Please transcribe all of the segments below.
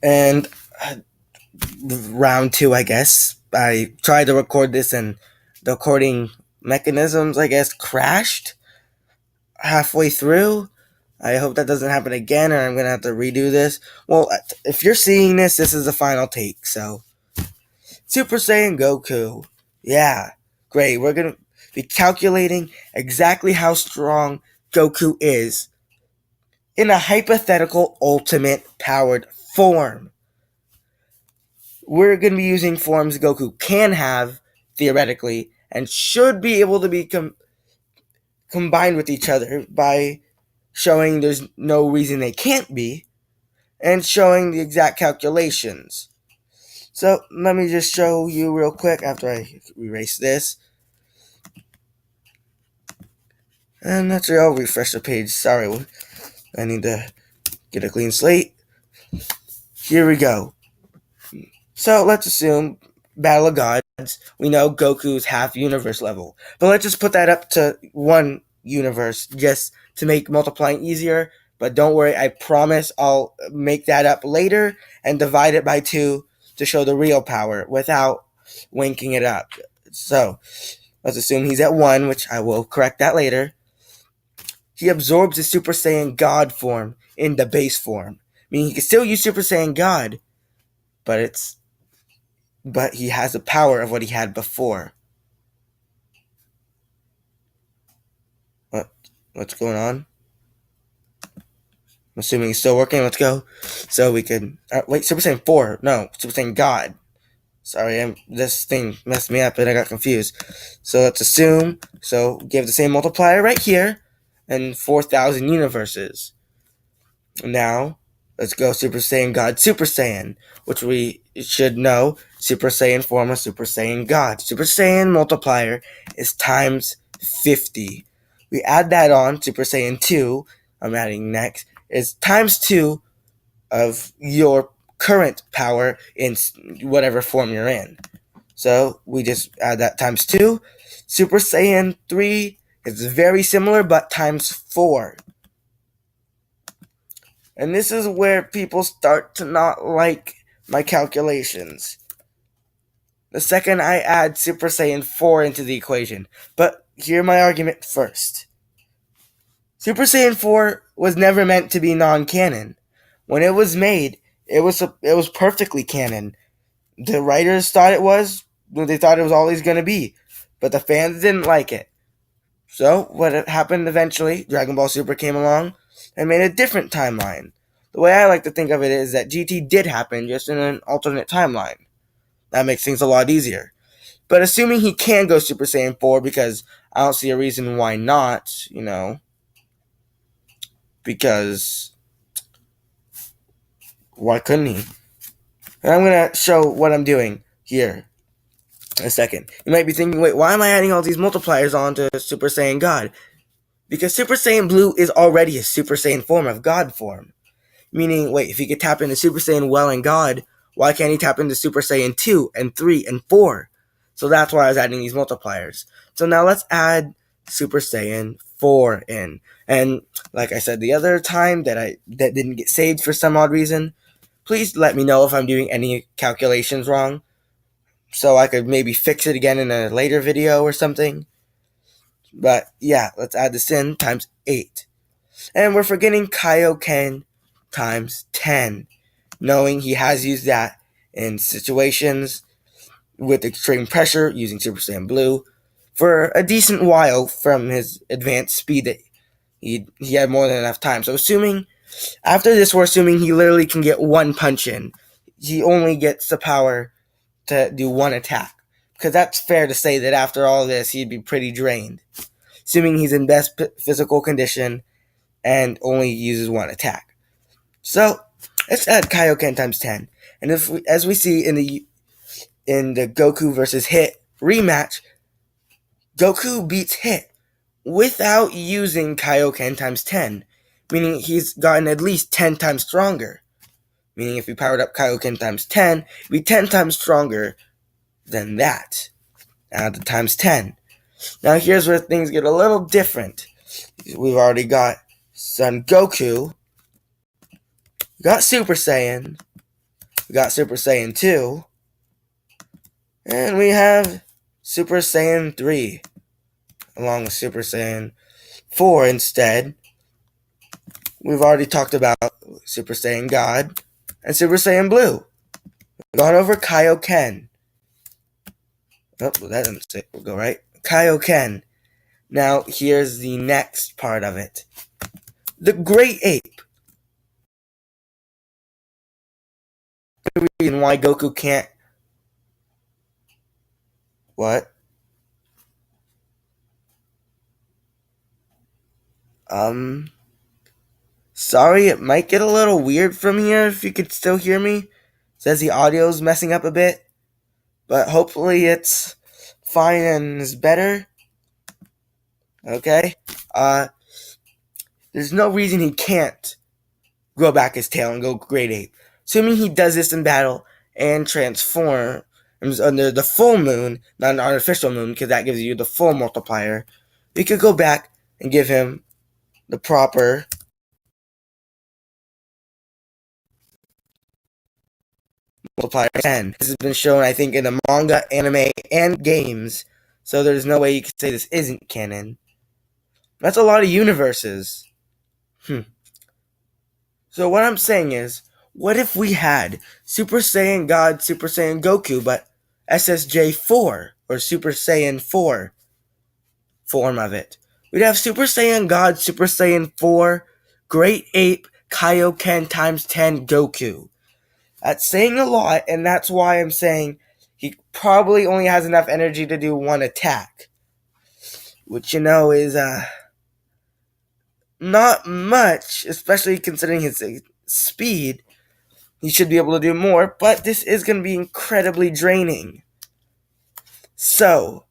And round 2, I guess. I tried to record this and the recording mechanisms, I guess, crashed halfway through. I hope that doesn't happen again, or I'm going to have to redo this. Well, if you're seeing this is the final take, so. Super Saiyan Goku. Yeah, great. We're going to be calculating exactly how strong Goku is in a hypothetical ultimate powered form. We're going to be using forms Goku can have, theoretically, and should be able to be combined with each other by showing there's no reason they can't be, and showing the exact calculations. So let me just show you real quick after I erase this. And that's it. I'll refresh the page. Sorry, I need to get a clean slate. Here we go. So let's assume Battle of Gods. We know Goku's half universe level. But let's just put that up to one universe just to make multiplying easier. But don't worry, I promise I'll make that up later and divide it by 2 to show the real power without winking it up. So let's assume he's at 1, which I will correct that later. He absorbs the Super Saiyan God form in the base form. Meaning he can still use Super Saiyan God, but he has the power of what he had before. What's going on? I'm assuming he's still working. Let's go. So we could wait. Super Saiyan 4. No, Super Saiyan God. Sorry, this thing messed me up and I got confused. So let's assume. So give the same multiplier right here, and 4,000 universes. Now let's go Super Saiyan God Super Saiyan, which we should know. Super Saiyan form of Super Saiyan God. Super Saiyan multiplier is times 50. We add that on. Super Saiyan 2, I'm adding next, is times 2 of your current power in whatever form you're in. So we just add that times 2. Super Saiyan 3 is very similar, but times 4. And this is where people start to not like my calculations. The second I add Super Saiyan 4 into the equation. But hear my argument first. Super Saiyan 4 was never meant to be non-canon. When it was made, it was perfectly canon. The writers thought it was. They thought it was always going to be. But the fans didn't like it. So what happened eventually, Dragon Ball Super came along and made a different timeline. The way I like to think of it is that GT did happen, just in an alternate timeline. That makes things a lot easier. But assuming he can go Super Saiyan 4, because I don't see a reason why not, because why couldn't he? And I'm going to show what I'm doing here in a second. You might be thinking, wait, why am I adding all these multipliers onto Super Saiyan God? Because Super Saiyan Blue is already a Super Saiyan form of God form. Meaning, wait, if he could tap into Super Saiyan Well and God, why can't he tap into Super Saiyan 2 and 3 and 4? So that's why I was adding these multipliers. So now let's add Super Saiyan 4 in. And like I said the other time that didn't get saved for some odd reason, please let me know if I'm doing any calculations wrong, so I could maybe fix it again in a later video or something. But yeah, let's add this in times 8. And we're forgetting Kaioken times 10, knowing he has used that in situations with extreme pressure using Super Saiyan Blue for a decent while from his advanced speed that he had more than enough time. So after this, we're assuming he literally can get one punch in. He only gets the power to do one attack, because that's fair to say that after all this, he'd be pretty drained. Assuming he's in best physical condition and only uses one attack. So let's add Kaioken times 10. And as we see in the Goku versus Hit rematch, Goku beats Hit without using Kaioken times 10, meaning he's gotten at least 10 times stronger. Meaning if we powered up Kaioken times 10, it'd be 10 times stronger than that. Add the times 10. Now here's where things get a little different. We've already got Son Goku got Super Saiyan. We got Super Saiyan 2. And we have Super Saiyan 3. Along with Super Saiyan 4 instead. We've already talked about Super Saiyan God and Super Saiyan Blue. We've gone over Kaioken. Oh, that doesn't say, we'll go right. Kaioken. Now, here's the next part of it. The Great Ape. The reason why Goku can't... What? Sorry, it might get a little weird from here if you could still hear me. It says the audio's messing up a bit. But hopefully it's fine and is better. Okay? There's no reason he can't grow back his tail and go Great Ape. Assuming he does this in battle and transforms under the full moon, not an artificial moon, because that gives you the full multiplier, we could go back and give him the proper multiplier 10. This has been shown, I think, in the manga, anime, and games, so there's no way you could say this isn't canon. That's a lot of universes. So what I'm saying is, what if we had Super Saiyan God, Super Saiyan Goku, but SSJ4, or Super Saiyan 4 form of it? We'd have Super Saiyan God, Super Saiyan 4, Great Ape, Kaioken times 10 Goku. That's saying a lot, and that's why I'm saying he probably only has enough energy to do one attack. Which, is, not much, especially considering his speed. He should be able to do more, but this is going to be incredibly draining. So,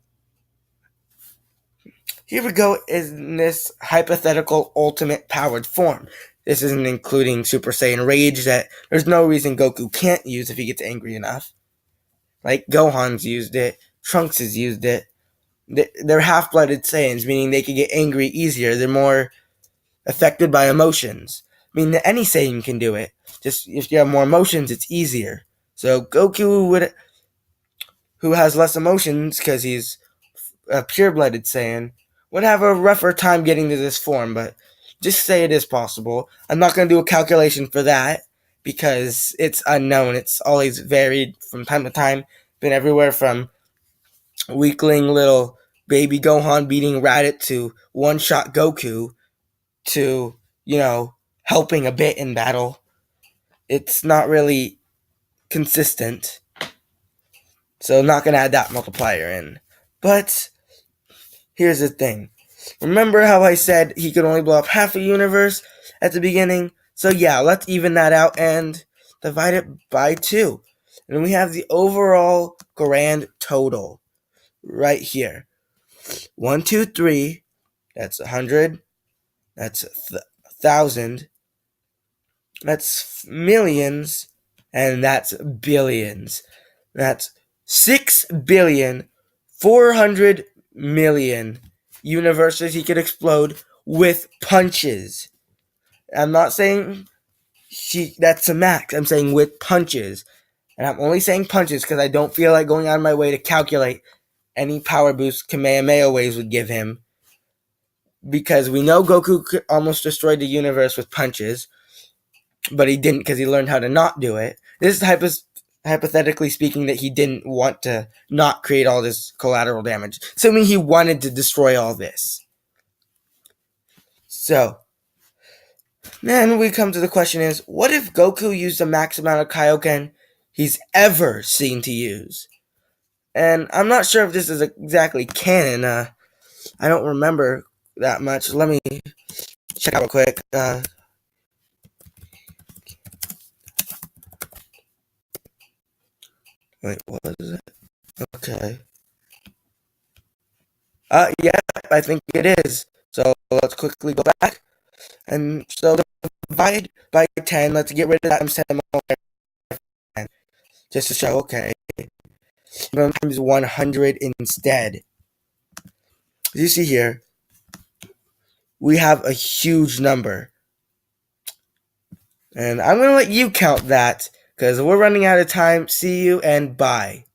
here we go in this hypothetical ultimate powered form. This isn't including Super Saiyan Rage that there's no reason Goku can't use if he gets angry enough. Like, Gohan's used it, Trunks has used it. They're half-blooded Saiyans, meaning they can get angry easier. They're more affected by emotions. I mean, any Saiyan can do it. Just if you have more emotions, it's easier. So Goku who has less emotions because he's a pure-blooded Saiyan, would have a rougher time getting to this form, but just say it is possible. I'm not going to do a calculation for that because it's unknown. It's always varied from time to time. Been everywhere from weakling little baby Gohan beating Raditz to one-shot Goku to, helping a bit in battle. It's not really consistent. So I'm not going to add that multiplier in. But here's the thing. Remember how I said he could only blow up half a universe at the beginning? So yeah, let's even that out and divide it by 2. And we have the overall grand total right here. 1, 2, 3. That's 100. That's 1,000. That's millions. And that's billions. That's 6,400,000,000 universes he could explode with punches. I'm not saying that's a max. I'm saying with punches. And I'm only saying punches because I don't feel like going out of my way to calculate any power boost Kamehameha waves would give him. Because we know Goku almost destroyed the universe with punches. But he didn't because he learned how to not do it. This is hypothetically speaking that he didn't want to not create all this collateral damage. Assuming he wanted to destroy all this. So, then we come to the question is, what if Goku used the max amount of Kaioken he's ever seen to use? And I'm not sure if this is exactly canon. I don't remember that much. Let me check out real quick. Wait, what is it? Okay. Yeah, I think it is. So let's quickly go back. And so divide by 10. Let's get rid of that times just to show, okay. Times 100 instead. As you see here, we have a huge number. And I'm going to let you count that because we're running out of time. See you and bye.